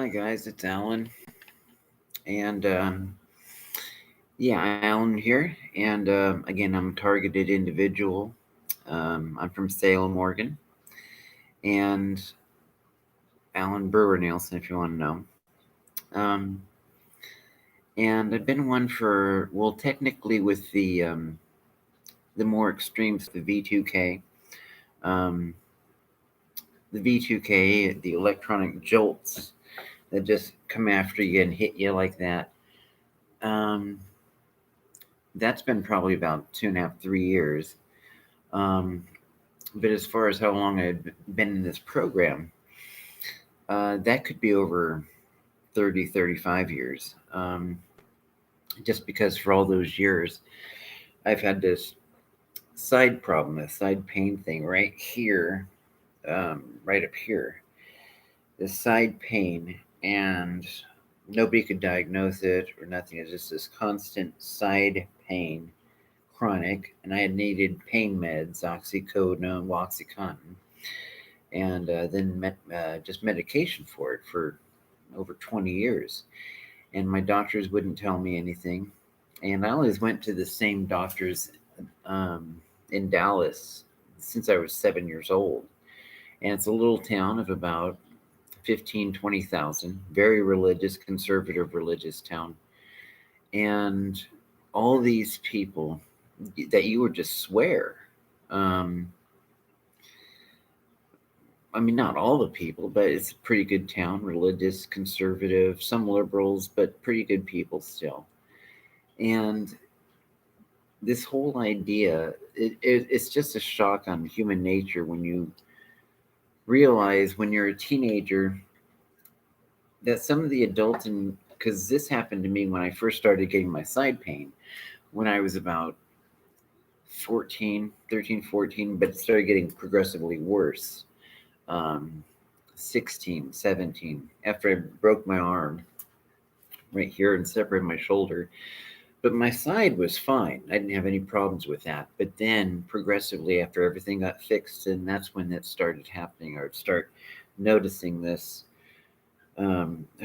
Hi guys, it's Alan, and Alan here. And again, I'm a targeted individual. I'm from Salem, Oregon, and Alan Brewer Nielsen, if you want to know. And I've been one for technically with the more extreme stuff, the V2K. Um, the V2K, the electronic jolts that just come after you and hit you like that. Um, that's been probably about 2.5, 3 years. But as far as how long I've been in this program, that could be over 30, 35 years. Just because for all those years, I've had this side problem, a side pain thing right here, right up here, this side pain, and nobody could diagnose it or nothing. It's just this constant side pain, chronic, and I had needed pain meds, oxycodone, oxycontin, and then just medication for it for over 20 years. And my doctors wouldn't tell me anything. And I always went to the same doctors um, in Dallas since I was 7 years old. And it's a little town of about 15, 20,000, very religious, conservative religious town. And all these people that you would just swear. Um, I mean, not all the people, but it's a pretty good town, religious, conservative, some liberals, but pretty good people still. And this whole idea, it's just a shock on human nature when you realize when you're a teenager that some of the adults, and because this happened to me when I first started getting my side pain when I was about 14, 13, 14, but it started getting progressively worse. Um, 16, 17, after I broke my arm right here and separated my shoulder. But my side was fine. I didn't have any problems with that. But then progressively, after everything got fixed, and that's when it started happening, I would start noticing this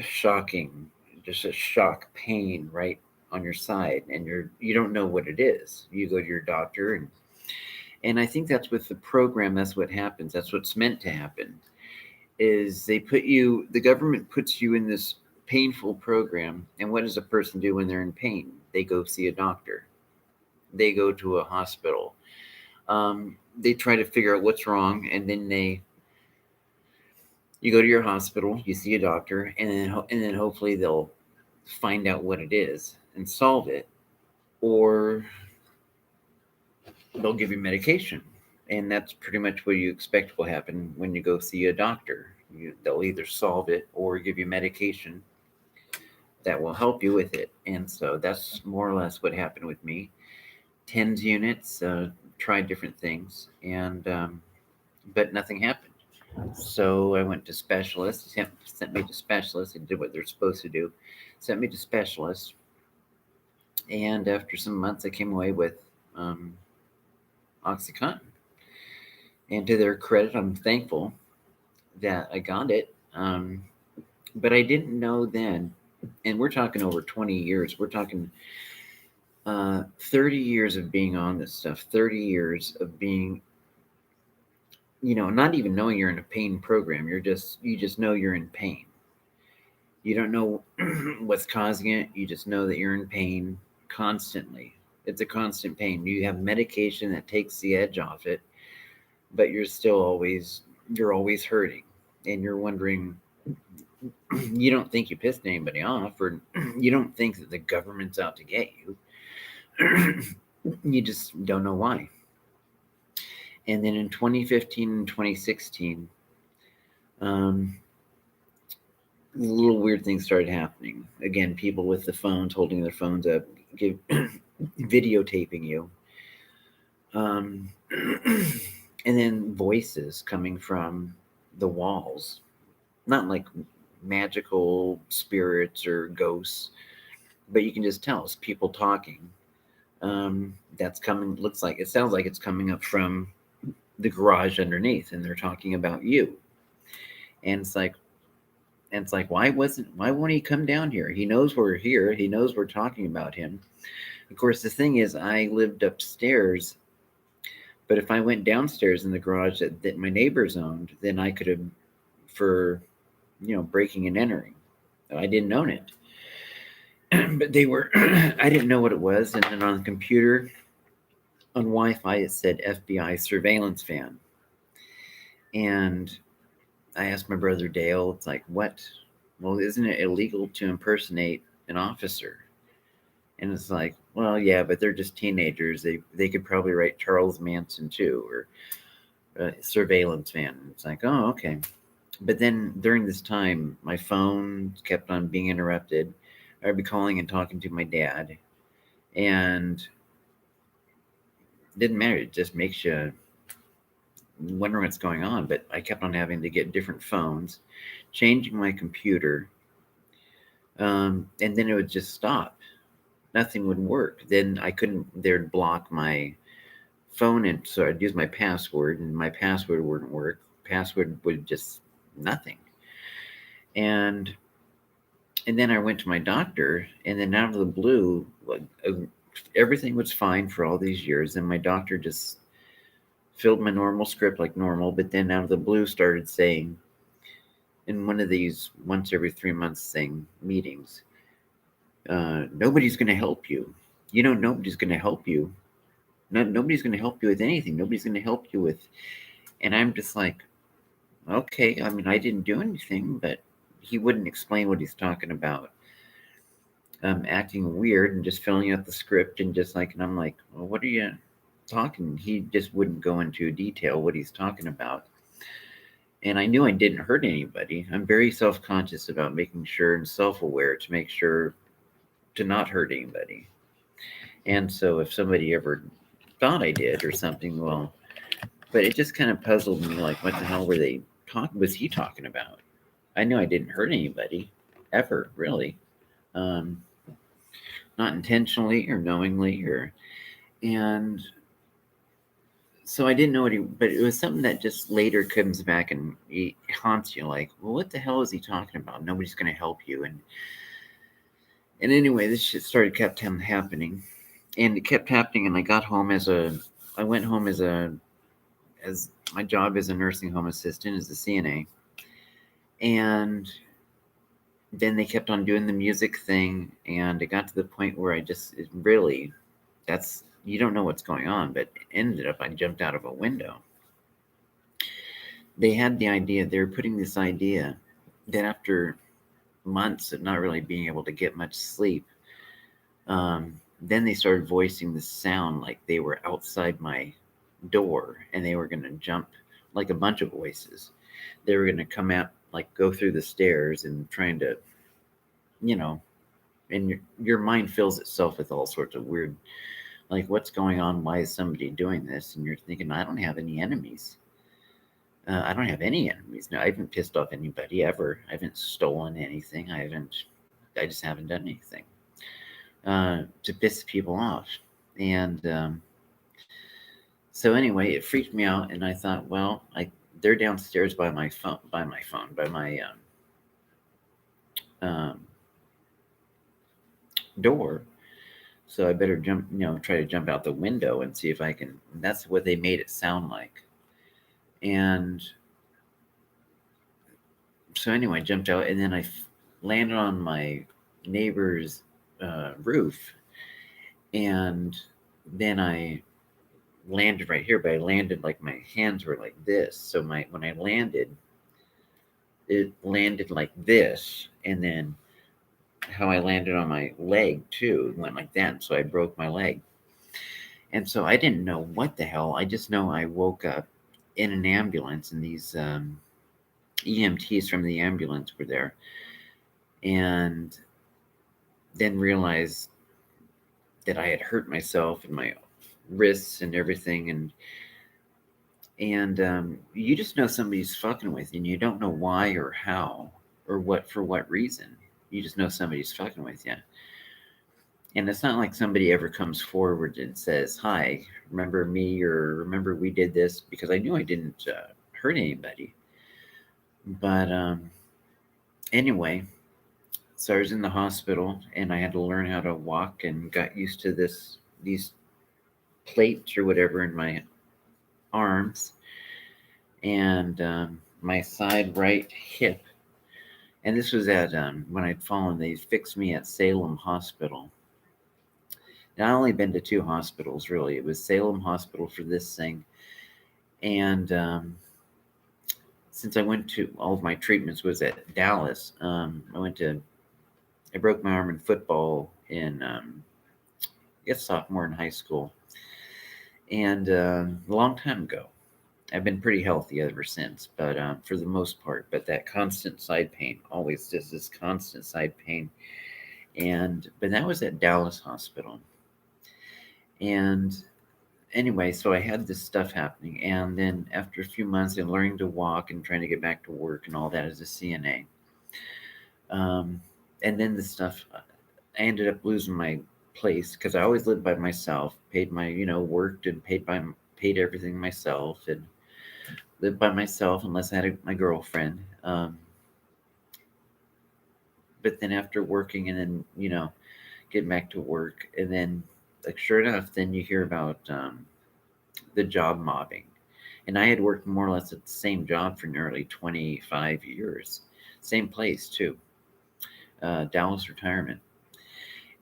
shocking, just a shock pain right on your side, and you don't know what it is. You go to your doctor, and I think that's with the program. That's what happens. That's what's meant to happen. Is the government puts you in this painful program, and what does a person do when they're in pain? They go see a doctor. They go to a hospital. They try to figure out what's wrong, and then you go to your hospital, you see a doctor, and then hopefully they'll find out what it is and solve it, or they'll give you medication. And that's pretty much what you expect will happen when you go see a doctor. They'll either solve it or give you medication that will help you with it. And so that's more or less what happened with me. TENS units, tried different things, and but nothing happened. So I went to specialists. Sent me to specialists. They did what they're supposed to do. Sent me to specialists, and after some months, I came away with OxyContin. And to their credit, I'm thankful that I got it. But I didn't know then, and we're talking over 20 years. We're talking 30 years of being on this stuff, 30 years of being, not even knowing you're in a pain program. You just know you're in pain. You don't know what's causing it. You just know that you're in pain constantly. It's a constant pain. You have medication that takes the edge off it, but you're always hurting, and you're wondering. You don't think you pissed anybody off, or you don't think that the government's out to get you. You just don't know why. And then in 2015 and 2016, little weird things started happening. Again, people with the phones, holding their phones up, videotaping you. And then voices coming from the walls. Not like magical spirits or ghosts, but you can just tell it's people talking. That's coming, sounds like it's coming up from the garage underneath, and they're talking about you. And it's like, And it's like, why won't he come down here? He knows we're here. He knows we're talking about him. Of course, the thing is, I lived upstairs, but if I went downstairs in the garage that my neighbors owned, then I could have, for, breaking and entering. I didn't own it. But they were, I didn't know what it was. And then on the computer, on Wi-Fi, it said FBI surveillance van. And I asked my brother Dale, it's like, what? Well, isn't it illegal to impersonate an officer? And it's like, well, yeah, but they're just teenagers. They could probably write Charles Manson too, or surveillance van. It's like, oh, okay. But then during this time, my phone kept on being interrupted. I'd be calling and talking to my dad, and it didn't matter. It just makes you wonder what's going on. But I kept on having to get different phones, changing my computer, and then it would just stop. Nothing would work. Then I couldn't. They'd block my phone, and so I'd use my password, and my password wouldn't work. Password would just nothing. And then I went to my doctor, and then out of the blue, everything was fine for all these years. And my doctor just filled my normal script like normal, but then out of the blue started saying, in one of these once every 3 months meetings, nobody's going to help you. Nobody's going to help you. Nobody's going to help you with anything. Nobody's going to help you with. And I'm just like, okay, I mean, I didn't do anything, but he wouldn't explain what he's talking about. Acting weird and just filling out the script and just like, and I'm like, well, what are you talking? He just wouldn't go into detail what he's talking about. And I knew I didn't hurt anybody. I'm very self-conscious about making sure and self-aware to make sure to not hurt anybody. And so if somebody ever thought I did or something, well, but it just kind of puzzled me, like, what the hell was he talking about? I knew I didn't hurt anybody, ever, really. Not intentionally or knowingly, and so I didn't know but it was something that just later comes back and it haunts you, like, well, what the hell is he talking about? Nobody's going to help you. And anyway, this shit kept happening, and it kept happening, and I went home as my job as a nursing home assistant, as a CNA. And then they kept on doing the music thing, and it got to the point where you don't know what's going on, but it ended up I jumped out of a window. They were putting this idea that after months of not really being able to get much sleep, then they started voicing the sound like they were outside my door, and they were going to jump, like a bunch of voices. They were going to come out, like go through the stairs and trying to, and your mind fills itself with all sorts of weird, like, what's going on? Why is somebody doing this? And you're thinking, I don't have any enemies. I don't have any enemies. No, I haven't pissed off anybody ever. I haven't stolen anything. I just haven't done anything to piss people off. And so anyway, it freaked me out, and I thought, well, they're downstairs by my door, so I better try to jump out the window and see if I can. And that's what they made it sound like. And so anyway, I jumped out, and then I landed on my neighbor's roof, and then I landed right here, but I landed like my hands were like this. So when I landed, it landed like this, and then how I landed on my leg too went like that. So I broke my leg, and so I didn't know what the hell. I just know I woke up in an ambulance, and these EMTs from the ambulance were there, and then realized that I had hurt myself and my wrists and everything, and you just know somebody's fucking with you, and you don't know why or how or for what reason. You just know somebody's fucking with you. And it's not like somebody ever comes forward and says, hi, remember me, or remember we did this, because I knew I didn't hurt anybody. But Anyway, so I was in the hospital and I had to learn how to walk and got used to these plates or whatever in my arms and my side right hip. And this was at when I'd fallen. They fixed me at Salem Hospital. And I only been to two hospitals really. It was Salem Hospital for this thing, and since I went to all of my treatments was at Dallas. I broke my arm in football in I guess sophomore in high school, and a long time ago. I've been pretty healthy ever since, but for the most part. But that constant side pain, always just this constant side pain, but that was at Dallas Hospital, and anyway, so I had this stuff happening, and then after a few months of learning to walk and trying to get back to work and all that as a CNA, and then the stuff, I ended up losing my place because I always lived by myself, paid my, worked and paid everything myself, and lived by myself unless I had my girlfriend. But then after working and then, getting back to work, and then, like, sure enough, then you hear about the job mobbing. And I had worked more or less at the same job for nearly 25 years. Same place, too. Dallas Retirement.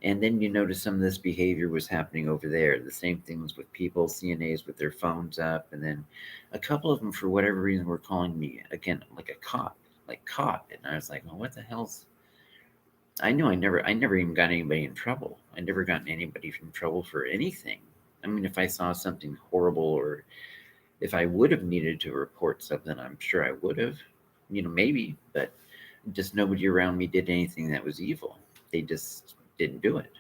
And then you notice some of this behavior was happening over there. The same things with people, CNAs with their phones up. And then a couple of them, for whatever reason, were calling me, again, like a cop, like cop. And I was like, well, what the hell's... I know I never even got anybody in trouble. I never gotten anybody in trouble for anything. I mean, if I saw something horrible or if I would have needed to report something, I'm sure I would have, maybe, but just nobody around me did anything that was evil. They just didn't do it.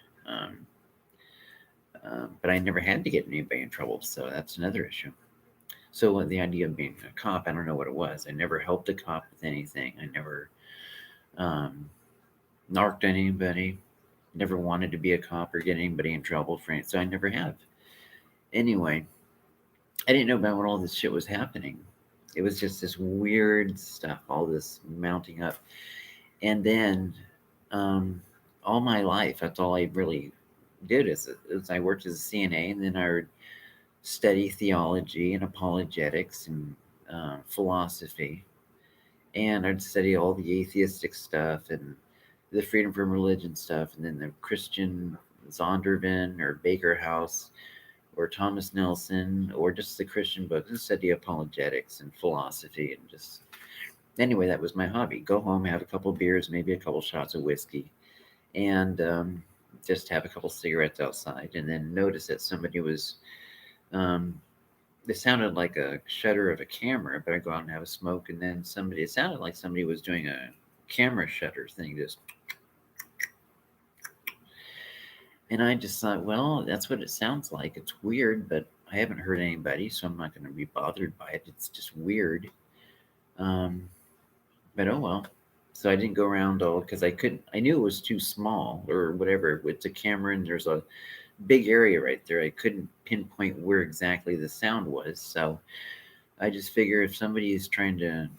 But I never had to get anybody in trouble, so that's another issue. So the idea of being a cop, I don't know what it was. I never helped a cop with anything. I never narked anybody. Never wanted to be a cop or get anybody in trouble for it, so I never have. Anyway, I didn't know about when all this shit was happening. It was just this weird stuff, all this mounting up. And then all my life, that's all I really did is I worked as a CNA, and then I would study theology and apologetics and philosophy. And I'd study all the atheistic stuff and the freedom from religion stuff, and then the Christian Zondervan or Baker House or Thomas Nelson, or just the Christian books, and study apologetics and philosophy, and just anyway, that was my hobby. Go home, have a couple of beers, maybe a couple shots of whiskey, and just have a couple cigarettes outside, and then notice that somebody was. It sounded like a shutter of a camera, but I go out and have a smoke, and then it sounded like somebody was doing a camera shutter thing, just. And I just thought, well, that's what it sounds like. It's weird, but I haven't hurt anybody, so I'm not going to be bothered by it. It's just weird. But oh well. So I didn't go around all because I knew it was too small or whatever. It's a camera and there's a big area right there. I couldn't pinpoint where exactly the sound was. So I just figure if somebody is trying to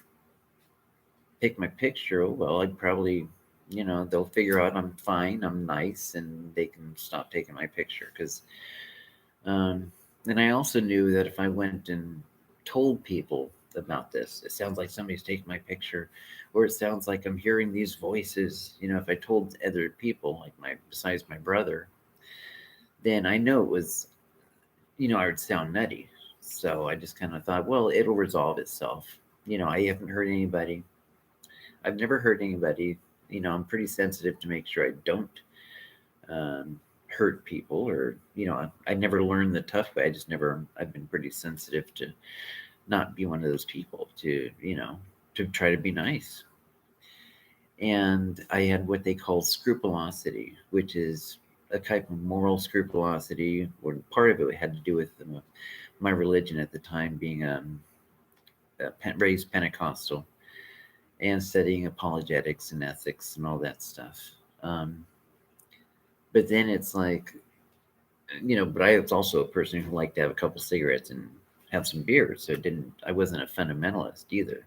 pick my picture, oh well, I'd probably they'll figure out I'm fine, I'm nice, and they can stop taking my picture. Because, and I also knew that if I went and told people about this, it sounds like somebody's taking my picture, or it sounds like I'm hearing these voices. If I told other people, like besides my brother, then I know it was, I would sound nutty. So I just kind of thought, well, it'll resolve itself. I haven't hurt anybody. I've never hurt anybody. I'm pretty sensitive to make sure I don't hurt people, or I never learned the tough way. I've been pretty sensitive to not be one of those people to to try to be nice. And I had what they call scrupulosity, which is a type of moral scrupulosity, or part of it had to do with my religion at the time, being raised Pentecostal and studying apologetics and ethics and all that stuff. But then it's like, but I was also a person who liked to have a couple cigarettes and have some beers. So I wasn't a fundamentalist either.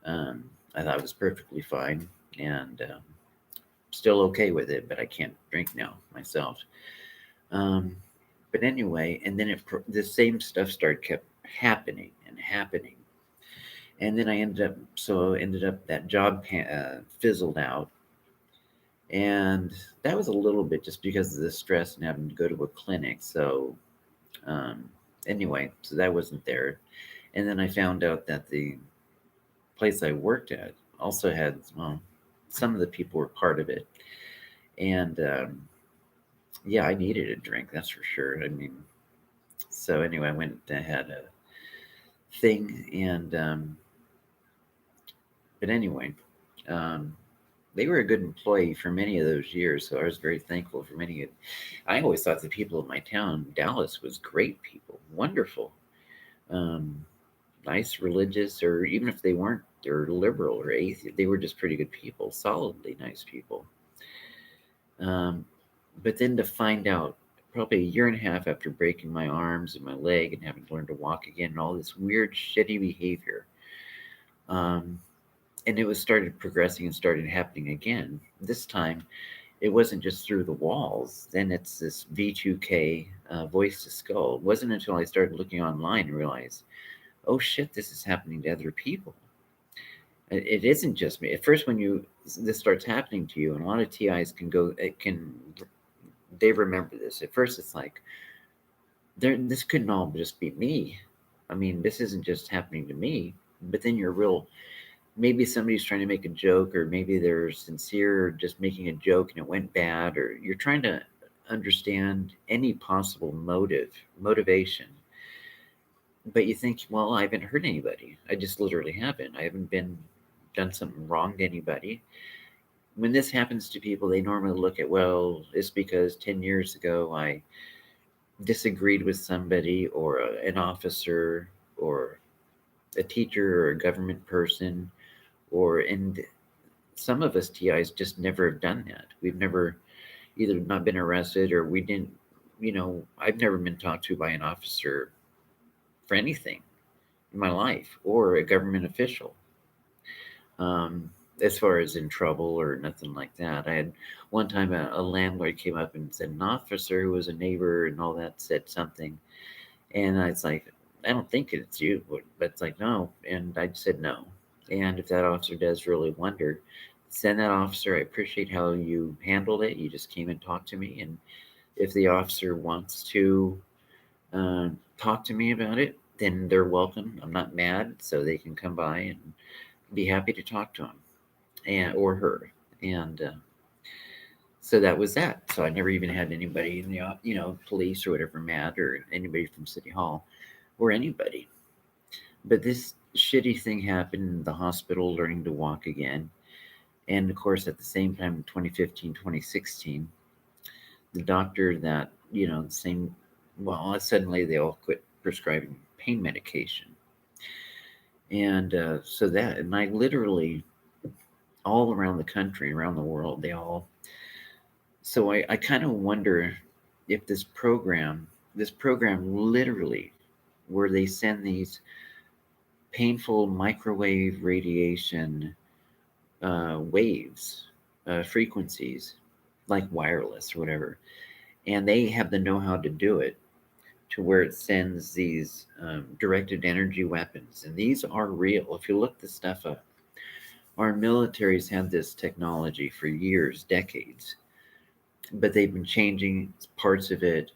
I thought it was perfectly fine, and still okay with it, but I can't drink now myself. Um, but anyway, and then the same stuff kept happening and happening, and then I ended up that job fizzled out, and that was a little bit just because of the stress and having to go to a clinic. So um, anyway, so that wasn't there, and then I found out that the place I worked at also had, well, some of the people were part of it, and yeah, I needed a drink, that's for sure. I mean, so anyway, I went and had a thing, and but anyway, um, they were a good employee for many of those years, so I was very thankful for many of. I always thought the people of my town, Dallas, was great people, wonderful, um, nice, religious, or even if they weren't, they're liberal or atheist. They were just pretty good people, solidly nice people. Um, but then to find out, probably a year and a half after breaking my arms and my leg and having to learn to walk again, and all this weird, shitty behavior. Um, and it was started progressing and started happening again. This time, it wasn't just through the walls. Then it's this V2K, voice to skull. It wasn't until I started looking online and realized, oh shit, this is happening to other people. It isn't just me. At first, when this starts happening to you, and a lot of TIs can go, they remember this. At first, it's like, this couldn't all just be me. I mean, this isn't just happening to me. But then you're real. Maybe somebody's trying to make a joke, or maybe they're sincere, or just making a joke and it went bad, or you're trying to understand any possible motivation. But you think, well, I haven't hurt anybody. I just literally haven't. I haven't done something wrong to anybody. When this happens to people, they normally look at, well, it's because 10 years ago I disagreed with somebody, or an officer, or a teacher, or a government person, and some of us TIs just never have done that. We've never either not been arrested, or we didn't, I've never been talked to by an officer for anything in my life, or a government official. Um, as far as in trouble or nothing like that. I had one time a landlord came up and said an officer who was a neighbor and all that said something. And I was like, I don't think it's you, but it's like, no. And I said no. And if that officer does really wonder, send that officer. I appreciate how you handled it. You just came and talked to me. And if the officer wants to talk to me about it, then they're welcome. I'm not mad, so they can come by and be happy to talk to him or her. And so that was that. So I never even had anybody in the police or whatever mad, or anybody from City Hall, or anybody. But this shitty thing happened in the hospital, learning to walk again. And of course, at the same time, in 2015, 2016, the doctor that, same, well, suddenly they all quit prescribing pain medication. And and I literally, all around the country, around the world, so I kind of wonder if this program literally, where they send these painful microwave radiation waves, frequencies, like wireless or whatever, and they have the know-how to do it, to where it sends these directed energy weapons, and these are real. If you look this stuff up, our military's had this technology for years, decades, but they've been changing parts of it,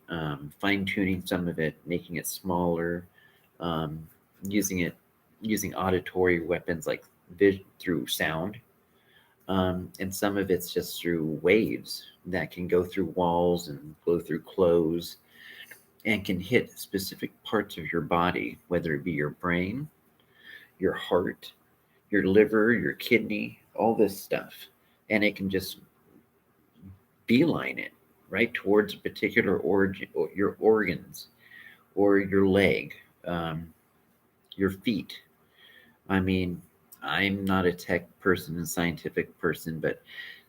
fine-tuning some of it, making it smaller, um, using auditory weapons like through sound. And some of it's just through waves that can go through walls and go through clothes, and can hit specific parts of your body, whether it be your brain, your heart, your liver, your kidney, all this stuff. And it can just beeline it right towards a particular origin, or your organs, or your leg, your feet. I mean, I'm not a tech person, a scientific person, but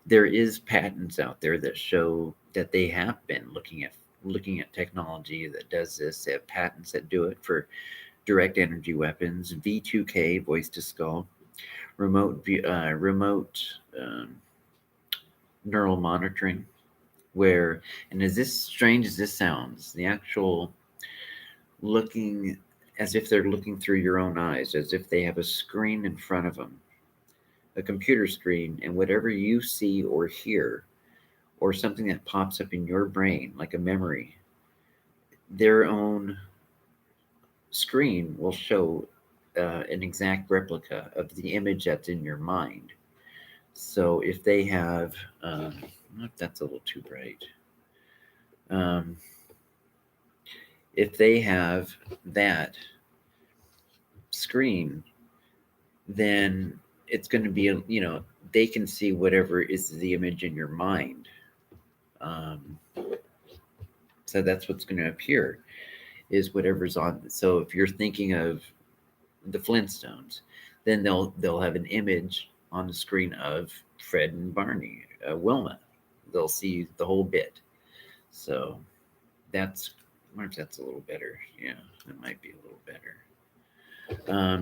there is patents out there that show that they have been looking at technology that does this. They have patents that do it for direct energy weapons, V2K, voice to skull, remote neural monitoring, where, and as this strange as this sounds, the actual looking as if they're looking through your own eyes, as if they have a screen in front of them, a computer screen, and whatever you see or hear, or something that pops up in your brain, like a memory, their own screen will show an exact replica of the image that's in your mind. So if they have, that's a little too bright. Um, if they have that screen, then it's going to be, they can see whatever is the image in your mind. So that's what's going to appear, is whatever's on. So if you're thinking of the Flintstones, then they'll have an image on the screen of Fred and Barney, Wilma. They'll see the whole bit. So that's, I wonder if that's a little better. Yeah, that might be a little better. I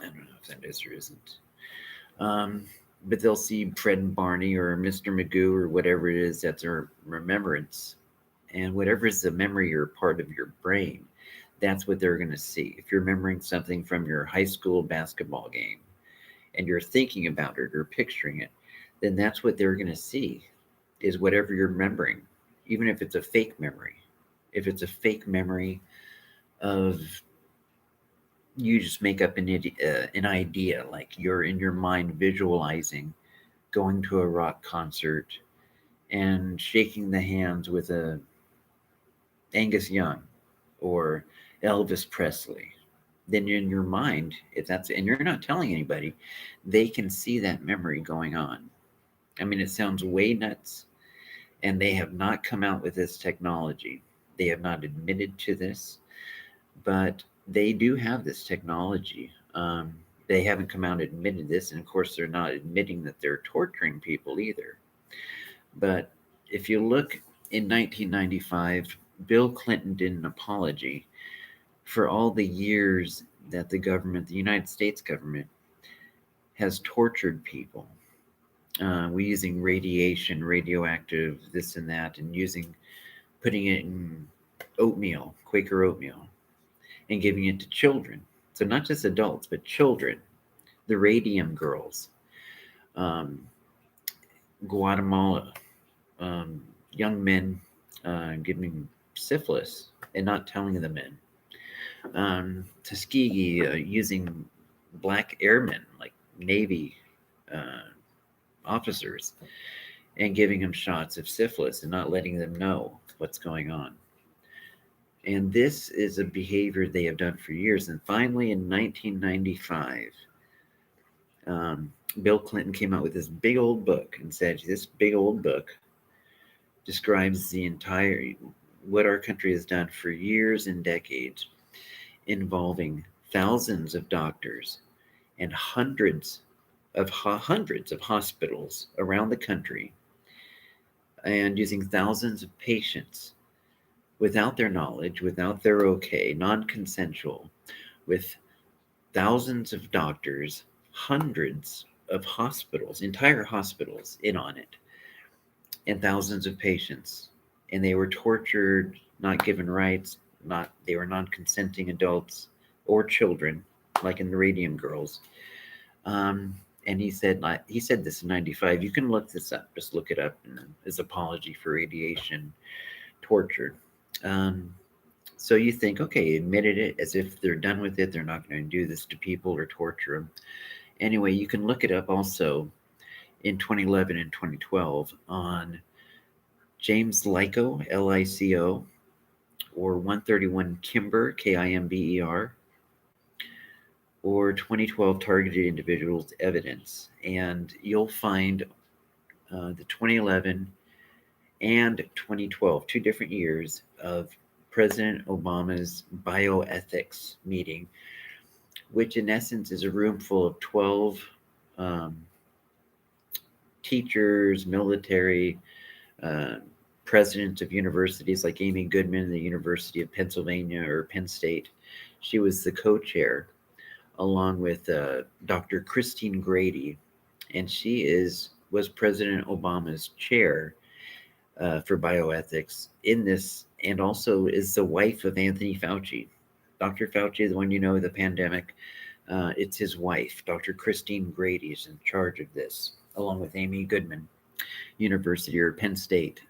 don't know if that is or isn't. But they'll see Fred and Barney or Mr. Magoo or whatever it is that's their remembrance. And whatever is the memory or part of your brain, that's what they're going to see. If you're remembering something from your high school basketball game and you're thinking about it or picturing it, then that's what they're going to see, is whatever you're remembering, even if it's a fake memory. If it's a fake memory of, you just make up an idea, like you're in your mind visualizing going to a rock concert and shaking the hands with a Angus Young or Elvis Presley. Then in your mind, if that's, and you're not telling anybody, they can see that memory going on. I mean, it sounds way nuts, and they have not come out with this technology. They have not admitted to this, but they do have this technology. They haven't come out and admitted this, and of course, they're not admitting that they're torturing people either. But if you look in 1995, Bill Clinton did an apology for all the years that the government, the United States government, has tortured people. We're using radiation, radioactive, this and that, and putting it in oatmeal, Quaker oatmeal, and giving it to children. So not just adults, but children, the radium girls, Guatemala, young men giving syphilis and not telling the men. Tuskegee using black airmen, like Navy officers, and giving them shots of syphilis and not letting them know what's going on. And this is a behavior they have done for years. And finally, in 1995, Bill Clinton came out with this big old book and said, this big old book describes the entire, what our country has done for years and decades, involving thousands of doctors and hundreds of hospitals around the country, and using thousands of patients without their knowledge, without their okay, non-consensual, with thousands of doctors, hundreds of hospitals, entire hospitals in on it, and thousands of patients. And they were tortured, not given rights, they were non-consenting adults or children, like in the Radium Girls. And he said this in 95. You can look this up. Just look it up. And his apology for radiation torture. So you think, okay, admitted it, as if they're done with it. They're not going to do this to people or torture them. Anyway, you can look it up also in 2011 and 2012 on James Lico, Lico, or 131 Kimber, Kimber, or 2012 Targeted Individuals Evidence. And you'll find the 2011 and 2012, 2 different years of President Obama's bioethics meeting, which in essence is a room full of 12 teachers, military, presidents of universities, like Amy Goodman, the University of Pennsylvania or Penn State. She was the co-chair along with Dr. Christine Grady, and she was President Obama's chair for bioethics in this, and also is the wife of Anthony Fauci. Dr. Fauci, the one you know, the pandemic, it's his wife, Dr. Christine Grady, is in charge of this, along with Amy Goodman University or Penn State.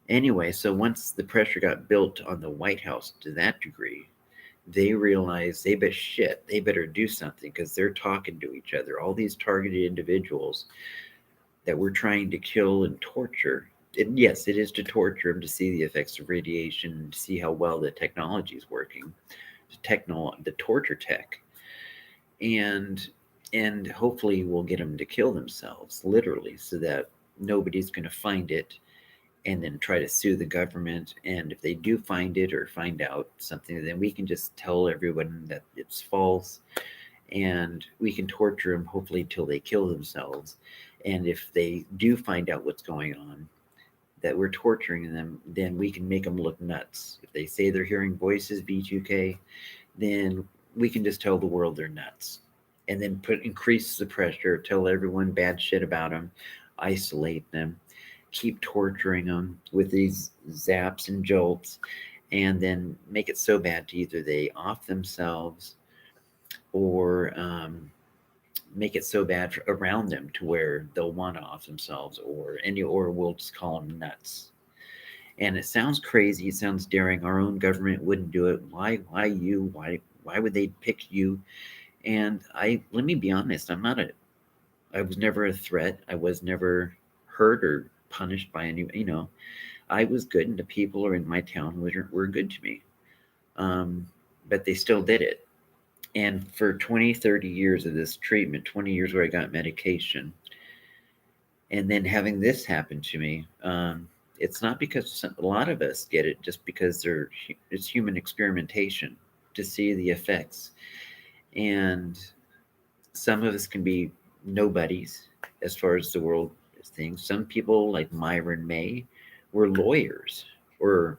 Anyway, so once the pressure got built on the White House to that degree, they realized they better do something because they're talking to each other. All these targeted individuals that we're trying to kill and torture. And yes, it is to torture them to see the effects of radiation, to see how well the technology is working, the torture tech, and and hopefully we'll get them to kill themselves, literally, so that nobody's going to find it and then try to sue the government. And if they do find it or find out something, then we can just tell everyone that it's false, and we can torture them hopefully till they kill themselves. And if they do find out what's going on, that we're torturing them, then we can make them look nuts. If they say they're hearing voices, V2K, then we can just tell the world they're nuts, and then increase the pressure, tell everyone bad shit about them, isolate them, keep torturing them with these zaps and jolts, and then make it so bad to either they off themselves or make it so bad around them to where they'll want to off themselves, or we'll just call them nuts. And it sounds crazy, it sounds daring. Our own government wouldn't do it. Why you? Why would they pick you? And let me be honest, I was never a threat. I was never hurt or punished by any, I was good, and the people in my town were good to me. But they still did it. And for 20, 30 years of this treatment, 20 years where I got medication, and then having this happen to me, it's not because a lot of us get it just because it's human experimentation to see the effects. And some of us can be nobodies as far as the world things. Some people like Myron May were lawyers, or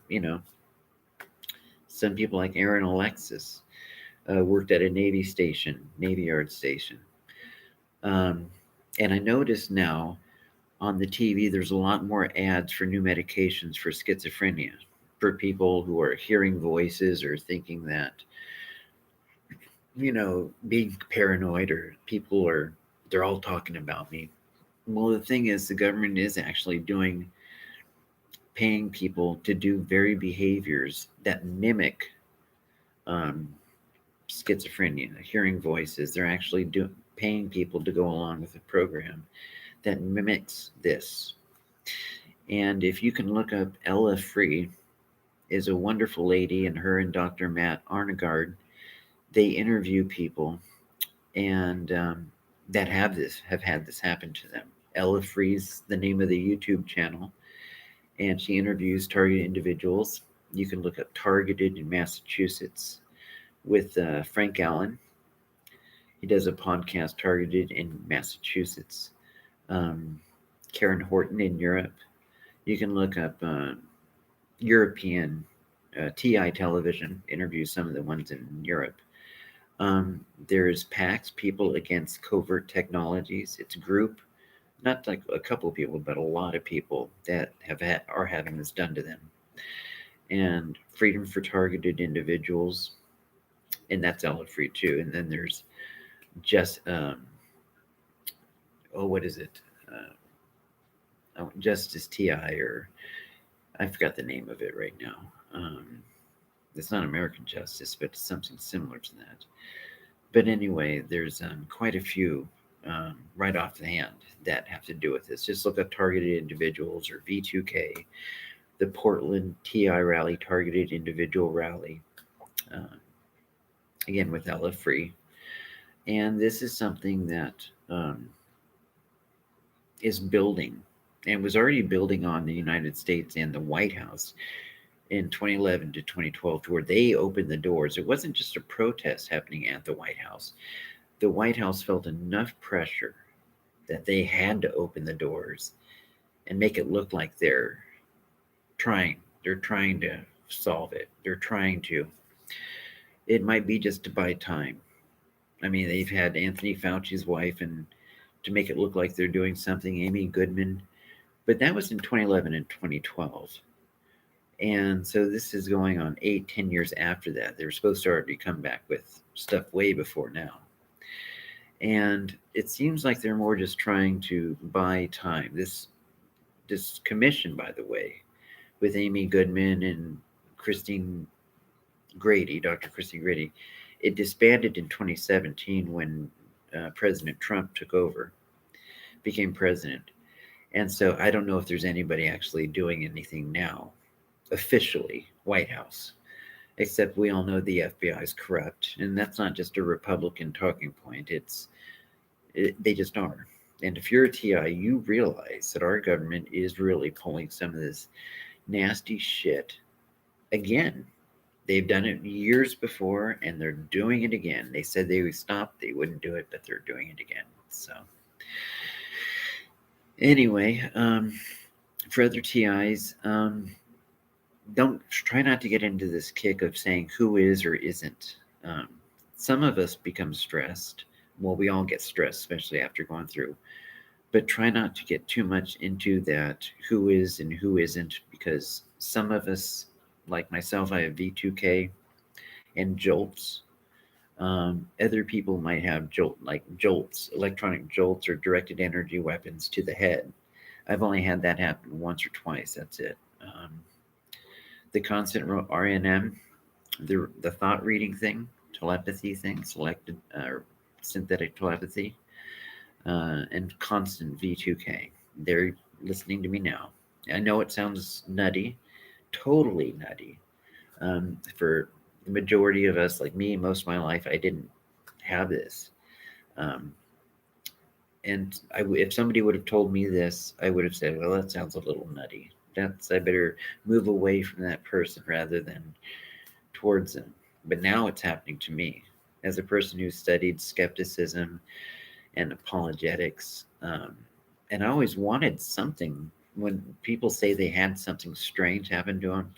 some people like Aaron Alexis worked at a Navy Yard station. Um, and I notice now on the TV, there's a lot more ads for new medications for schizophrenia, for people who are hearing voices or thinking that, being paranoid, or they're all talking about me. Well, the thing is, the government is actually paying people to do very behaviors that mimic um, schizophrenia, hearing voices. They're actually paying people to go along with a program that mimics this. And if you can look up Ella Free, is a wonderful lady, and her and Dr. Matt Arnegard, they interview people and that have had this happen to them. Ella Free's the name of the YouTube channel, and she interviews targeted individuals. You can look up Targeted in Massachusetts with Frank Allen. He does a podcast, Targeted in Massachusetts. Karen Horton in Europe. You can look up European TI television, interviews some of the ones in Europe. There's PAX, People Against Covert Technologies. It's a group, not like a couple of people, but a lot of people that are having this done to them. And Freedom for Targeted Individuals, and that's Ella Free too. And then there's just what is it? Justice TI, or I forgot the name of it right now. It's not American Justice, but it's something similar to that. But anyway, there's quite a few right off the hand that have to do with this. Just look up Targeted Individuals or V2K, the Portland TI Rally, Targeted Individual Rally, again with Ella Free. And this is something that is building, and was already building on the United States and the White House in 2011 to 2012, to where they opened the doors. It wasn't just a protest happening at the White House. The White House felt enough pressure that they had to open the doors and make it look like they're trying to solve it. It might be just to buy time. I mean, they've had Anthony Fauci's wife, and to make it look like they're doing something, Amy Goodman, but that was in 2011 and 2012. And so this is going on 8, 10 years after that. They were supposed to already come back with stuff way before now. And it seems like they're more just trying to buy time. This commission, by the way, with Amy Goodman and Christine Grady, Dr. Christine Grady, it disbanded in 2017 when President Trump took over, became president. And so I don't know if there's anybody actually doing anything now, officially, White House, except we all know the FBI is corrupt. And that's not just a Republican talking point, they just are. And if you're a TI, you realize that our government is really pulling some of this nasty shit again. They've done it years before, and they're doing it again. They said they would stop, they wouldn't do it, but they're doing it again. So, anyway, for other TIs, don't try not to get into this kick of saying who is or isn't. Some of us become stressed. Well, we all get stressed, especially after going through. But try not to get too much into that who is and who isn't, because some of us, like myself, I have V2K and jolts. Other people might have jolts, electronic jolts, or directed energy weapons to the head. I've only had that happen once or twice. That's it. The constant RNM, the thought reading thing, telepathy thing, selected synthetic telepathy, and constant V2K. They're listening to me now. I know it sounds nutty, totally nutty. For the majority of us, like me, most of my life, I didn't have this. And if somebody would have told me this, I would have said, well, that sounds a little nutty. I better move away from that person rather than towards them. But now it's happening to me. As a person who studied skepticism and apologetics, and I always wanted something. When people say they had something strange happen to them,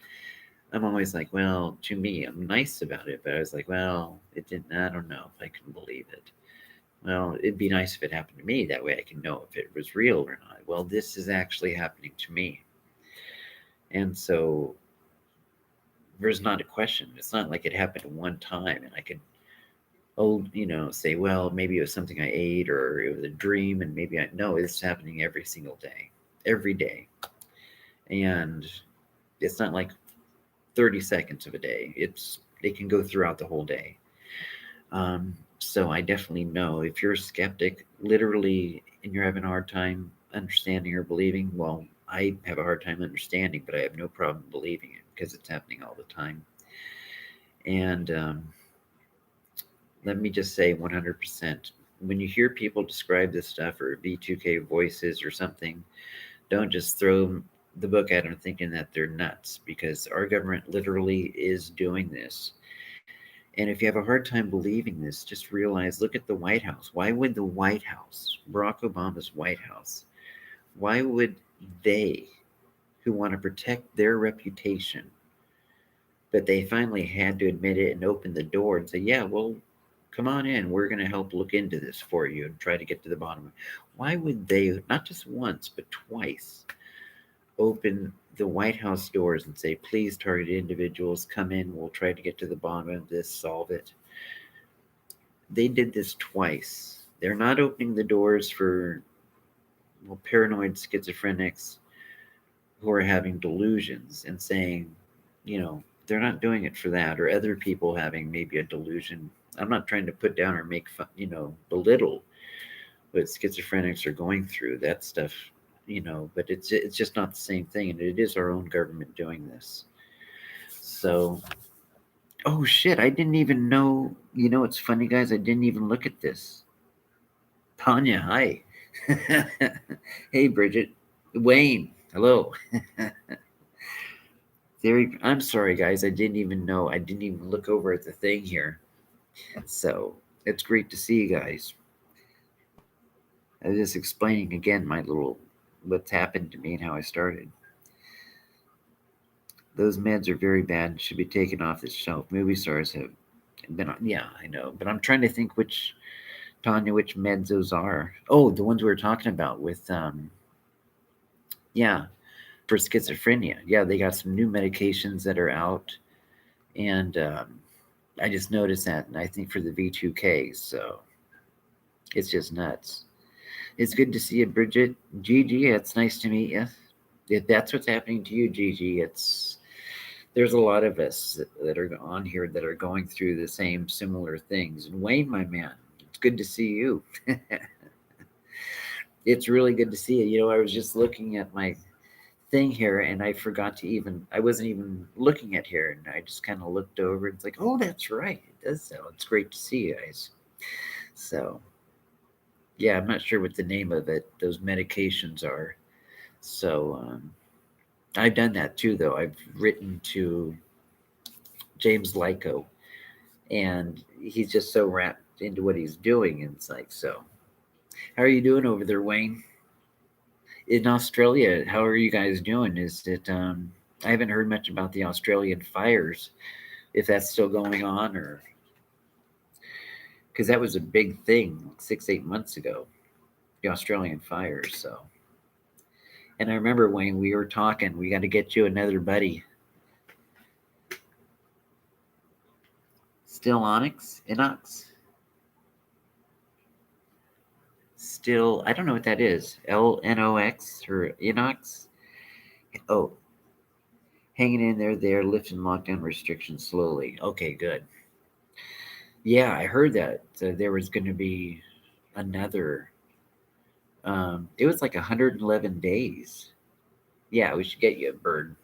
I'm always like, well, to me, I'm nice about it, but I was like, well, it didn't. I don't know if I can believe it. Well, it'd be nice if it happened to me. That way I can know if it was real or not. Well, this is actually happening to me. And so there's not a question. It's not like it happened one time and I could, say, well, maybe it was something I ate or it was a dream. And maybe no, it's happening every single day, every day. And it's not like 30 seconds of a day. It can go throughout the whole day. So I definitely know if you're a skeptic, literally, and you're having a hard time understanding or believing, well, I have a hard time understanding, but I have no problem believing it because it's happening all the time. And let me just say 100%, when you hear people describe this stuff or V2K voices or something, don't just throw the book at them thinking that they're nuts, because our government literally is doing this. And if you have a hard time believing this, just realize, look at the White House. Why would the White House, Barack Obama's White House, why would they, who want to protect their reputation, but they finally had to admit it and open the door and say, yeah, well, come on in. We're going to help look into this for you and try to get to the bottom of it. Why would they, not just once, but twice, open the White House doors and say, please, targeted individuals, come in. We'll try to get to the bottom of this, solve it. They did this twice. They're not opening the doors for paranoid schizophrenics who are having delusions and saying, they're not doing it for that, or other people having maybe a delusion. I'm not trying to put down or make fun, belittle what schizophrenics are going through. That stuff, but it's just not the same thing, and it is our own government doing this. So, oh shit, I didn't even know. It's funny, guys. I didn't even look at this. Tanya, hi. Hey, Bridget. Wayne, hello. I'm sorry, guys. I didn't even know. I didn't even look over at the thing here. So it's great to see you guys. I was just explaining again what's happened to me and how I started. Those meds are very bad and should be taken off the shelf. Movie stars have Yeah, I know, but I'm trying to think which meds those are. Oh, the ones we were talking about with yeah, for schizophrenia. Yeah, they got some new medications that are out, and I just noticed that, and I think for the V2K, so it's just nuts. It's good to see you, Bridget. Gigi, it's nice to meet you. If that's what's happening to you, Gigi, there's a lot of us that are on here that are going through the same similar things. And Wayne, my man, it's good to see you. It's really good to see you. You know, I was just looking at my thing here and I forgot to I wasn't even looking at here, and I just kind of looked over and it's like, oh, that's right. It does sound. It's great to see you guys. So, yeah, I'm not sure what the name of those medications are. So, I've done that too, though. I've written to James Lyko, and he's just so wrapped into what he's doing. And it's like, so, how are you doing over there, Wayne? In Australia, how are you guys doing? Is it, I haven't heard much about the Australian fires, if that's still going on, or because that was a big thing 6, 8 months ago, the Australian fires. So, and I remember, Wayne, we were talking, we got to get you another buddy. Still Onyx? Inox? Still, I don't know what that is. LNOX or Inox? Oh, hanging in there, lifting lockdown restrictions slowly. Okay, good. Yeah, I heard that there was going to be another. It was like 111 days. Yeah, we should get you a bird.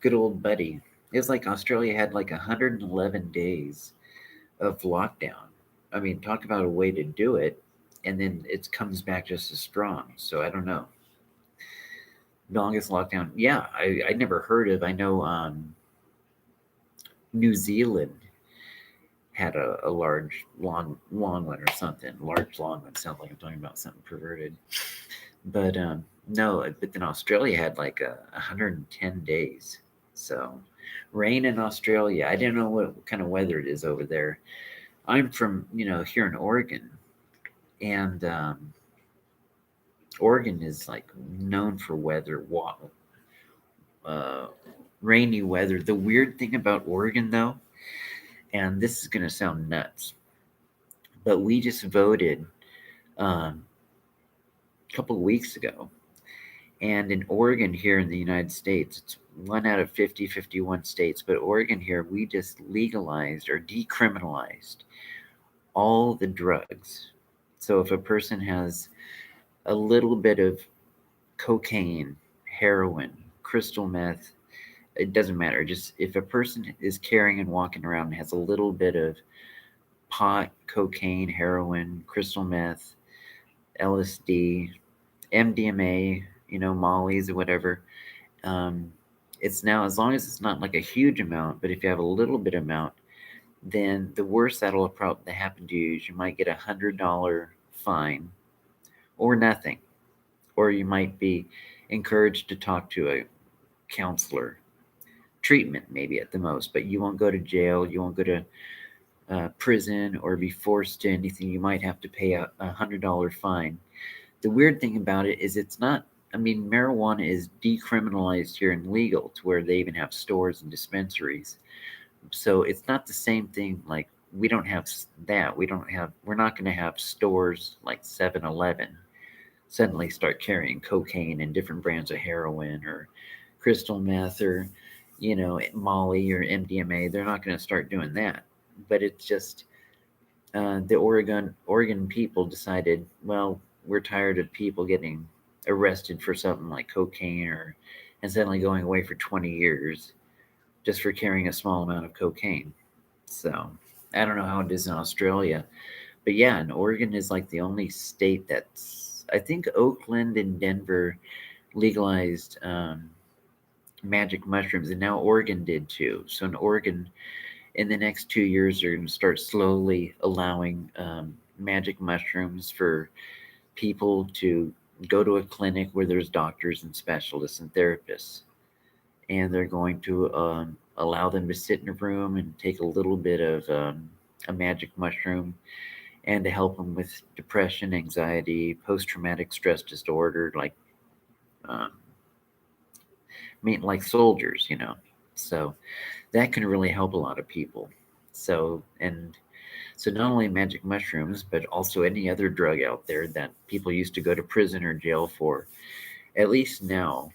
Good old buddy. It was like Australia had like 111 days of lockdown. I mean, talk about a way to do it, and then it comes back just as strong. So I don't know. Longest lockdown. Yeah, I never heard of. I know New Zealand had a large, long one or something. Large, long one. Sounds like I'm talking about something perverted. But no, but then Australia had like 110 days. So rain in Australia. I didn't know what kind of weather it is over there. I'm from, here in Oregon, and Oregon is like known for uh, rainy weather. The weird thing about Oregon, though, and this is going to sound nuts, but we just voted a couple of weeks ago. And in Oregon, here in the United States, it's 1 out of 51 states. But Oregon here, we just legalized or decriminalized all the drugs. So if a person has a little bit of cocaine, heroin, crystal meth, it doesn't matter. Just if a person is carrying and walking around and has a little bit of pot, cocaine, heroin, crystal meth, LSD, MDMA, mollies or whatever, um, it's now, as long as it's not like a huge amount, but if you have a little bit amount, then the worst that'll probably happen to you is you might get $100 fine or nothing, or you might be encouraged to talk to a counselor, treatment maybe at the most, but you won't go to jail, you won't go to prison or be forced to anything. You might have to pay a $100 fine. The weird thing about it is it's not, I mean, marijuana is decriminalized here and legal to where they even have stores and dispensaries. So it's not the same thing. Like, we don't have that. We're not going to have stores like 7-Eleven suddenly start carrying cocaine and different brands of heroin or crystal meth or, Molly or MDMA. They're not going to start doing that. But it's just the Oregon people decided, well, we're tired of people getting arrested for something like cocaine and suddenly going away for 20 years just for carrying a small amount of cocaine. So I don't know how it is in Australia, but yeah, and Oregon is like the only state that's, I think Oakland and Denver legalized magic mushrooms, and now Oregon did too. So in Oregon, in the next 2 years, they're going to start slowly allowing magic mushrooms for people to go to a clinic where there's doctors and specialists and therapists, and they're going to allow them to sit in a room and take a little bit of a magic mushroom, and to help them with depression, anxiety, post-traumatic stress disorder, um, like soldiers, you know. So that can really help a lot of people. So not only magic mushrooms, but also any other drug out there that people used to go to prison or jail for. At least now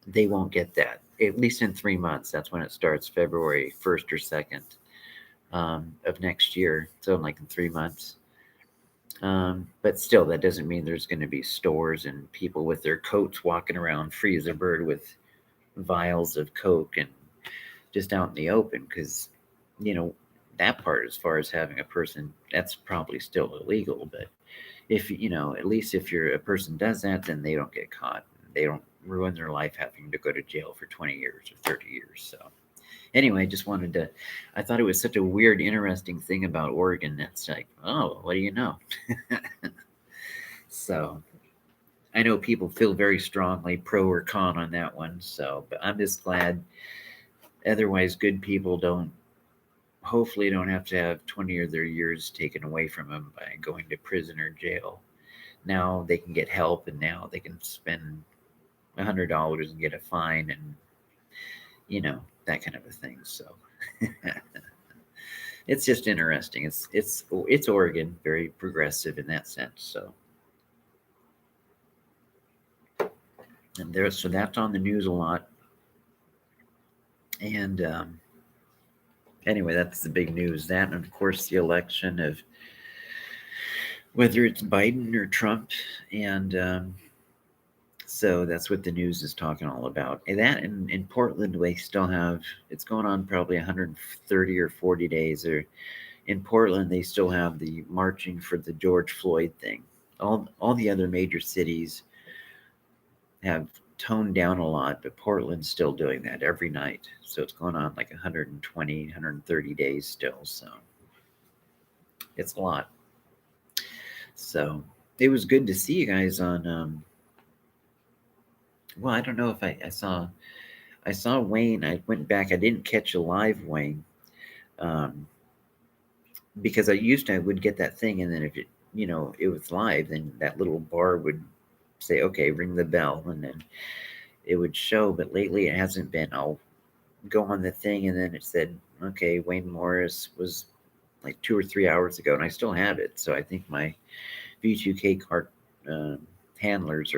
they won't get that. At least in 3 months, that's when it starts, February 1st or 2nd of next year. So like in 3 months. But still, that doesn't mean there's going to be stores and people with their coats walking around free as a bird with vials of Coke and just out in the open, because, you know, that part, as far as having a person, that's probably still illegal. But if, you know, at least if a person does that, then they don't get caught. They don't ruin their life having to go to jail for 20 years or 30 years. So anyway, just wanted to, I thought it was such a weird, interesting thing about Oregon. That's like, oh, what do you know? So I know people feel very strongly pro or con on that one. So, but I'm just glad. Otherwise, good people hopefully don't have to have 20 of their years taken away from them by going to prison or jail. Now they can get help, and now they can spend $100 and get a fine, and, you know, that kind of a thing. So it's just interesting. It's Oregon, very progressive in that sense. So so that's on the news a lot. And anyway, that's the big news. That, and of course, the election of whether it's Biden or Trump. And so that's what the news is talking all about. And that in Portland, we still have, it's going on probably 130 or 40 days. Or in Portland, they still have the marching for the George Floyd thing. All the other major cities have toned down a lot, but Portland's still doing that every night. So it's going on like 120, 130 days still. So it's a lot. So it was good to see you guys on. Well, I don't know if I saw Wayne. I went back. I didn't catch a live Wayne, because I would get that thing, and then if it was live, then that little bar would say, okay, ring the bell, and then it would show. But lately it hasn't been. I'll go on the thing, and then it said, okay, Wayne Morris was like 2 or 3 hours ago, and I still have it. So I think my V2K cart handlers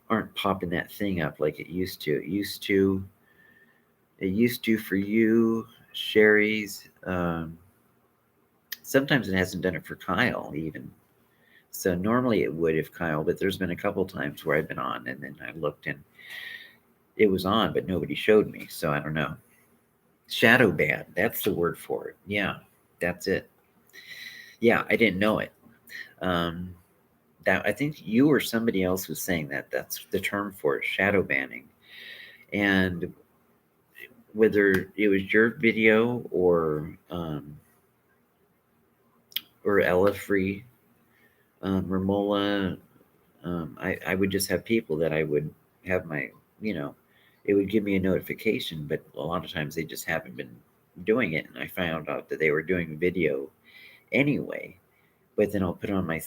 aren't popping that thing up like it used to. It used to for you, Sherry's. Sometimes it hasn't done it for Kyle even. So normally it would if Kyle, but there's been a couple times where I've been on, and then I looked and it was on, but nobody showed me. So I don't know. Shadow ban. That's the word for it. Yeah, that's it. Yeah, I didn't know it. That, I think you or somebody else was saying that's the term for it, shadow banning. And whether it was your video or Ella Free, Ramola, I would just have people that I would have it would give me a notification, but a lot of times they just haven't been doing it. And I found out that they were doing video anyway. But then I'll put on my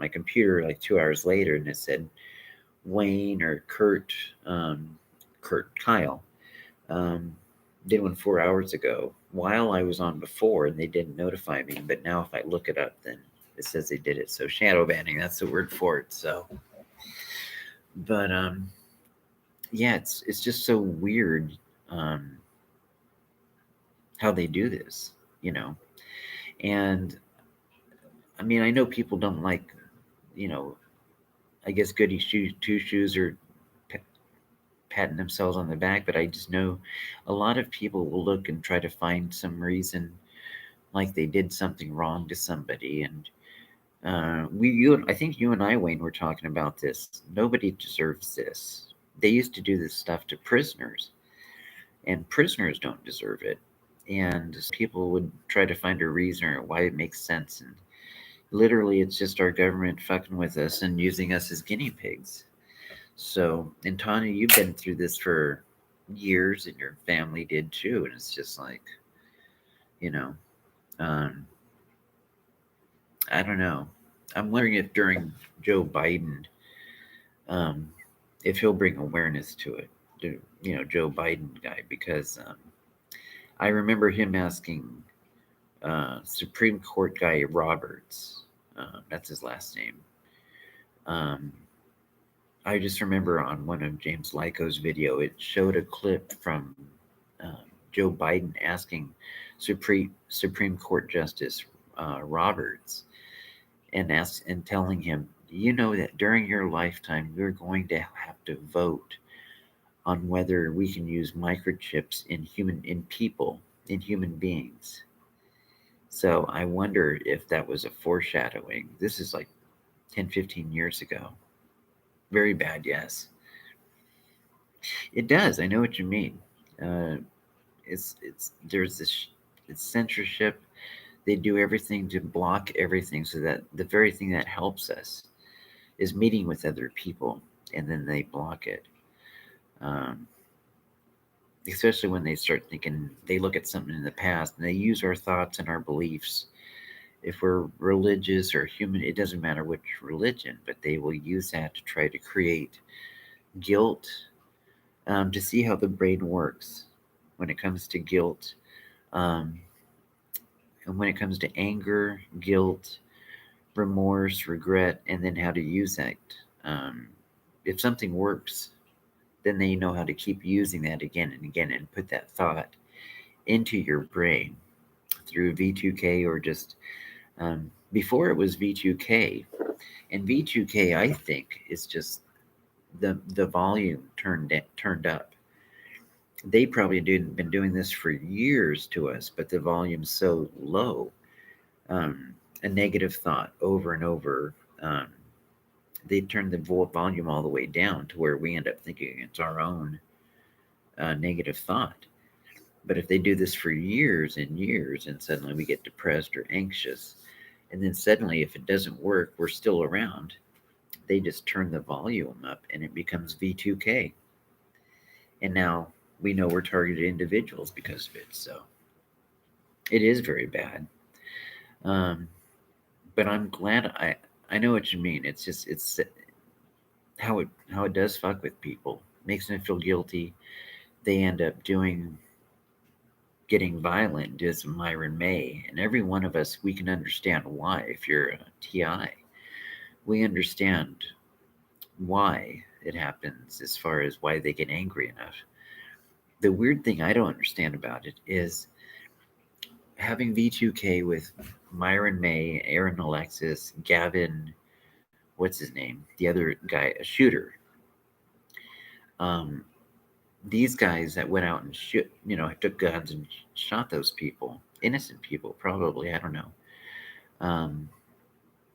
computer like 2 hours later, and it said Wayne or Kyle did one 4 hours ago while I was on before, and they didn't notify me. But now if I look it up, then it says they did it. So shadow banning, that's the word for it. So, but yeah, it's just so weird how they do this, and I mean, I know people don't like, I guess goody two shoes are patting themselves on the back, but I just know a lot of people will look and try to find some reason like they did something wrong to somebody. And I think you and I, Wayne, were talking about this. Nobody deserves this. They used to do this stuff to prisoners, and prisoners don't deserve it. And people would try to find a reason or why it makes sense. And literally, it's just our government fucking with us and using us as guinea pigs. So, and Tanya, you've been through this for years, and your family did too. And it's just like, you know, um, I don't know. I'm wondering if during Joe Biden, um, if he'll bring awareness to it, to, Joe Biden guy, because I remember him asking Supreme Court guy Roberts, that's his last name. Um, I just remember on one of James Lyco's video, it showed a clip from Joe Biden asking Supreme Court Justice Roberts and telling him, you know that during your lifetime you're going to have to vote on whether we can use microchips in human beings. So I wonder if that was a foreshadowing. This is like 10, 15 years ago. Very bad, yes. It does. I know what you mean. Uh, it's there's this it's censorship. They do everything to block everything so that the very thing that helps us is meeting with other people, and then they block it. Um, Especially when they start thinking, they look at something in the past and they use our thoughts and our beliefs. If we're religious or human, it doesn't matter which religion, but they will use that to try to create guilt, to see how the brain works when it comes to guilt, um, and when it comes to anger, guilt, remorse, regret, and then how to use that. Um, if something works, then they know how to keep using that again and again and put that thought into your brain through V2K or just before it was V2K. And V2K, I think, is just the volume turned up. They probably didn't been doing this for years to us, but the volume's so low. Um, a negative thought over and over. Um, they turn the volume all the way down to where we end up thinking it's our own negative thought. But if they do this for years and years, and suddenly we get depressed or anxious, and then suddenly, if it doesn't work, we're still around, they just turn the volume up and it becomes V2K. And now we know we're targeted individuals because of it. So it is very bad. Um, but I'm glad I know what you mean. It's how it does fuck with people. Makes them feel guilty. They end up getting violent, did some Myron May, and every one of us, we can understand why. If you're a TI, we understand why it happens as far as why they get angry enough. The weird thing I don't understand about it is having V2K with Myron May, Aaron Alexis, Gavin, what's his name? The other guy, a shooter. Um, these guys that went out and took guns and shot those people, innocent people, probably. I don't know. Um,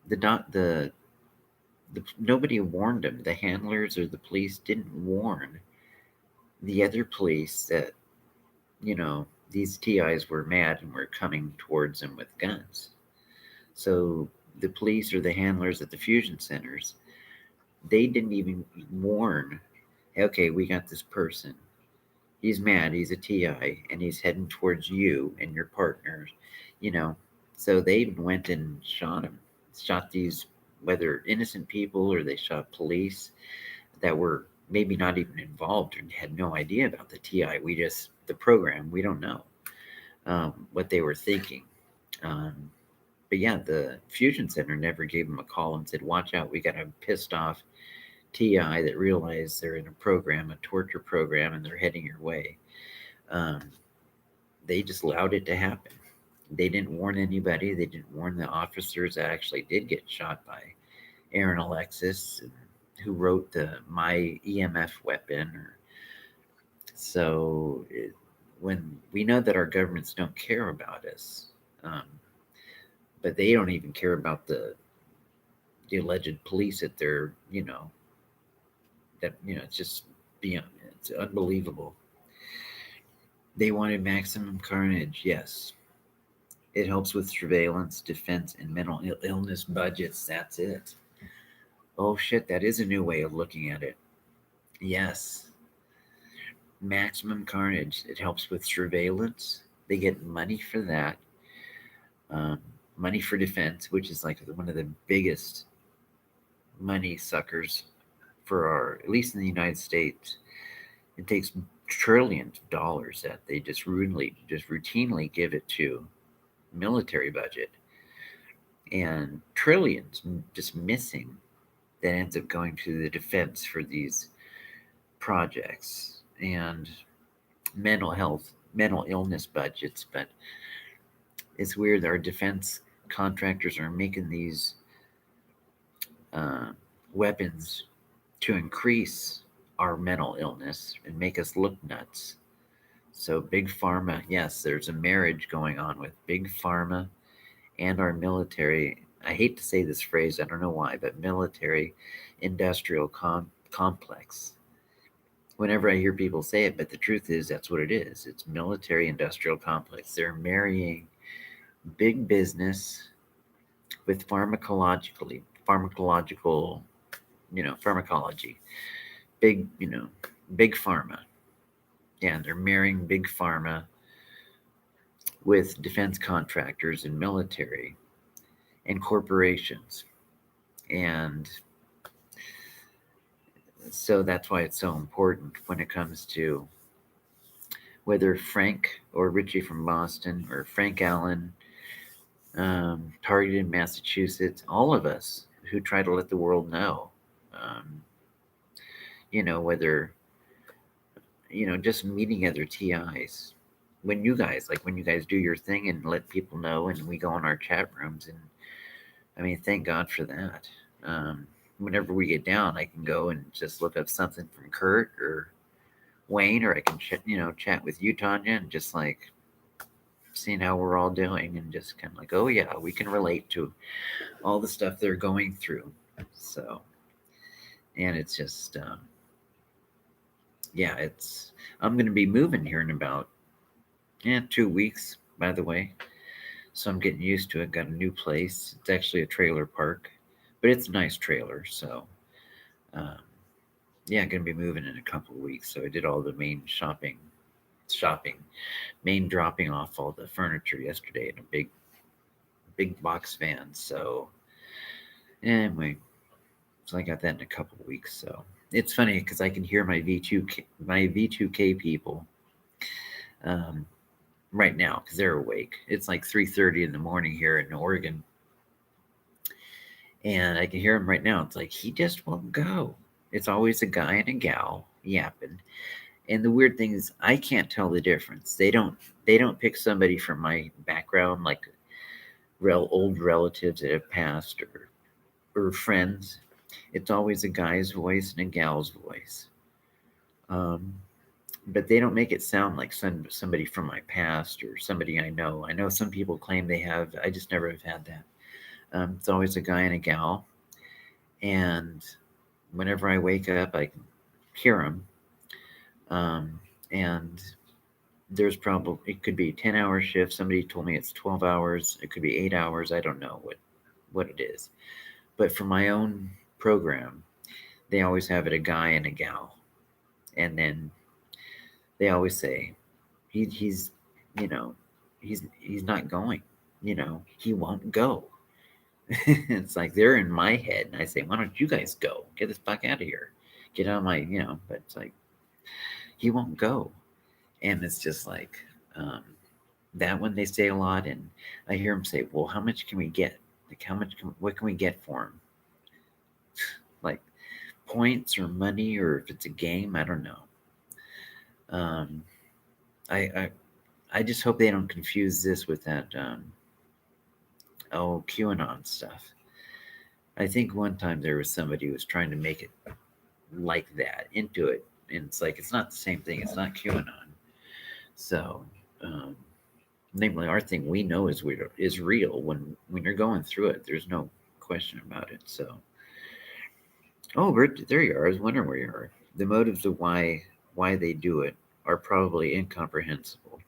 the not the nobody warned them. The handlers or the police didn't warn the other police that these TIs were mad and were coming towards them with guns. So the police or the handlers at the fusion centers, they didn't even warn, okay, we got this person. He's mad, he's a TI, and he's heading towards you and your partners, you know. So they even went and shot him, shot these, whether innocent people or they shot police that were maybe not even involved and had no idea about the TI. The program, we don't know what they were thinking. Um, but yeah, the Fusion Center never gave them a call and said, watch out, we got a pissed off TI that realized they're in a program, a torture program, and they're heading your way. Um, they just allowed it to happen. They didn't warn anybody. They didn't warn the officers that actually did get shot by Aaron Alexis, who wrote the My EMF Weapon. When we know that our governments don't care about us, um, but they don't even care about the alleged police that they're, it's just beyond, it's unbelievable. They wanted maximum carnage, yes. It helps with surveillance, defense, and mental illness budgets. That's it. Oh shit, that is a new way of looking at it. Yes. maximum carnage. It helps with surveillance. They get money for that. Um, Money for defense, which is like one of the biggest money suckers for our, at least in the United States. It takes trillions of dollars that they just routinely give it to military budget, and trillions just missing that ends up going to the defense for these projects and mental health, mental illness budgets. But it's weird that our defense contractors are making these uh, weapons to increase our mental illness and make us look nuts. So, big pharma, yes, there's a marriage going on with big pharma and our military. I hate to say this phrase, I don't know why, but military industrial complex. Whenever I hear people say it, but the truth is that's what it is. It's military industrial complex. They're marrying big business with pharmacological, pharmacology, big, big pharma. Yeah, they're marrying big pharma with defense contractors and military and corporations. And so that's why it's so important when it comes to whether Frank or Richie from Boston or Frank Allen, targeted Massachusetts, all of us who try to let the world know, whether, just meeting other TIs. When you guys, do your thing and let people know, and we go in our chat rooms, and I mean, thank God for that. Whenever we get down, I can go and just look up something from Kurt or Wayne, or I can chat with you, Tanya, and just like seeing how we're all doing, and just kind of like, oh yeah, we can relate to all the stuff they're going through. So, and it's just, yeah, it's. I'm going to be moving here in about 2 weeks, by the way. So I'm getting used to it. Got a new place. It's actually a trailer park, but it's a nice trailer. So, um, yeah, I'm gonna be moving in a couple of weeks. So I did all the main shopping, main dropping off all the furniture yesterday in a big box van. So anyway, so I got that in a couple of weeks. So it's funny because I can hear my V2K people um, right now because they're awake. It's like 3:30 in the morning here in Oregon, and I can hear them right now. It's like he just won't go. It's always a guy and a gal yapping. And the weird thing is, I can't tell the difference. They don't pick somebody from my background, like old relatives that have passed, or friends. It's always a guy's voice and a gal's voice. Um, but they don't make it sound like somebody from my past or somebody I know. I know some people claim they have. I just never have had that. It's always a guy and a gal. And whenever I wake up, I can hear them. Um, and there's probably, it could be a 10-hour shift. Somebody told me it's 12 hours. It could be 8 hours. I don't know what it is. But for my own program, they always have it a guy and a gal. And then they always say, he's, you know, he's not going, he won't go. It's like they're in my head. And I say, why don't you guys go? Get this fuck out of here. Get out of my, but it's like, he won't go. And it's just like, that one they say a lot. And I hear them say, well, how much can we get? Like, what can we get for him? Like points or money, or if it's a game, I don't know. I just hope they don't confuse this with that, QAnon stuff. I think one time there was somebody who was trying to make it like that into it. And it's like, it's not the same thing. It's not QAnon. So, namely, our thing we know is real. When you're going through it, there's no question about it. So, oh, Bert, there you are. I was wondering where you are. The motives of why they do it are probably incomprehensible.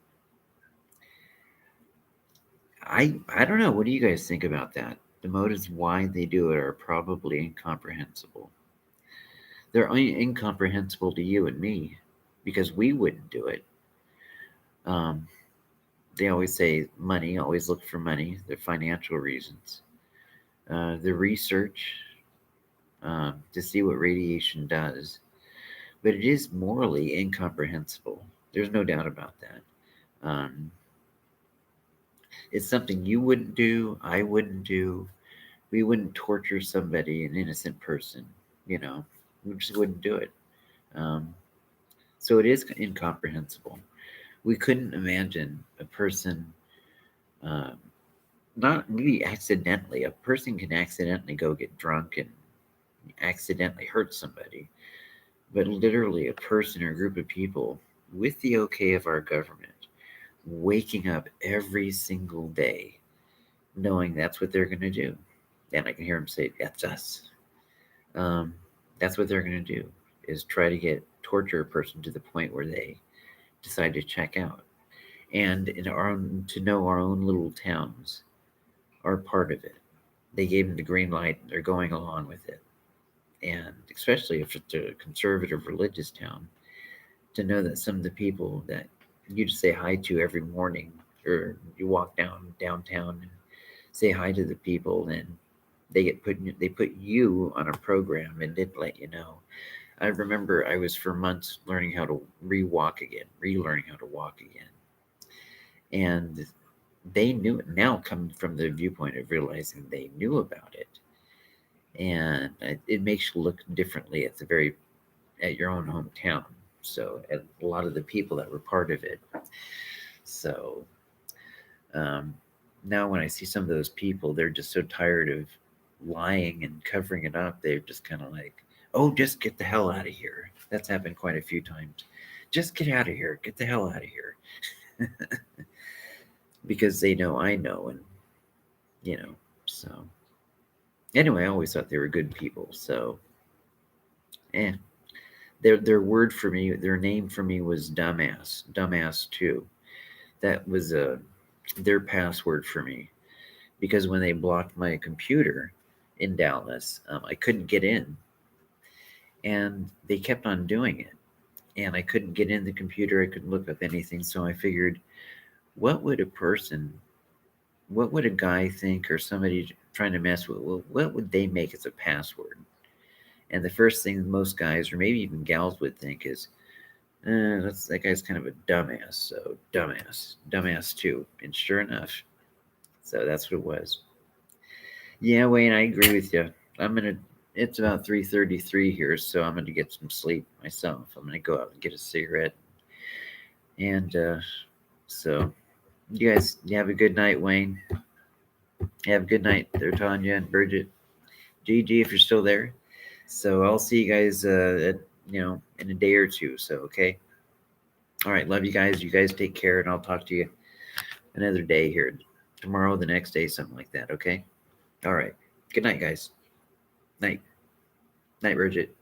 I don't know. What do you guys think about that? The motives why they do it are probably incomprehensible. They're only incomprehensible to you and me. because we wouldn't do it. They always say money, always look for money, the financial reasons. The research to see what radiation does. But it is morally incomprehensible. There's no doubt about that. It's something you wouldn't do, I wouldn't do. We wouldn't torture somebody, an innocent person, you know, we just wouldn't do it. Um, so it is incomprehensible. We couldn't imagine a person, uh, not maybe accidentally, a person can accidentally go get drunk and accidentally hurt somebody, but literally a person or a group of people with the okay of our government waking up every single day knowing that's what they're going to do. And I can hear them say, that's us. Um, that's what they're going to do, is try to torture a person to the point where they decide to check out. And in our own, to know our own little towns are part of it. They gave them the green light and they're going along with it. And especially if it's a conservative religious town, to know that some of the people that you just say hi to every morning, or you walk downtown and say hi to the people, and they put you on a program and didn't let you know. I remember I was for months learning how to relearning how to walk again. And they knew it, now coming from the viewpoint of realizing they knew about it. And it makes you look differently at your own hometown. So at a lot of the people that were part of it. So um, now when I see some of those people, they're just so tired of lying and covering it up. They're just kind of like, oh, just get the hell out of here. That's happened quite a few times. Just get out of here. Get the hell out of here. Because they know I know. And, so anyway, I always thought they were good people. So, their word for me, their name for me was dumbass too. That was their password for me, because when they blocked my computer in Dallas, I couldn't get in, and they kept on doing it, and I couldn't get in the computer. I couldn't look up anything, so I figured, what would a guy think, or somebody trying to mess with? What would they make as a password? And the first thing most guys, or maybe even gals, would think is, that guy's kind of a dumbass. So dumbass too. And sure enough, so that's what it was. Yeah, Wayne, I agree with you. It's about 3:33 here, so I'm gonna get some sleep myself. I'm gonna go out and get a cigarette, and so you have a good night, Wayne. Have a good night there, Tanya and Bridget. GG, if you're still there. So I'll see you guys, in a day or two. So okay. All right, love you guys. You guys take care, and I'll talk to you another day here, tomorrow, the next day, something like that. Okay. All right. Good night, guys. Night. Night, Bridget.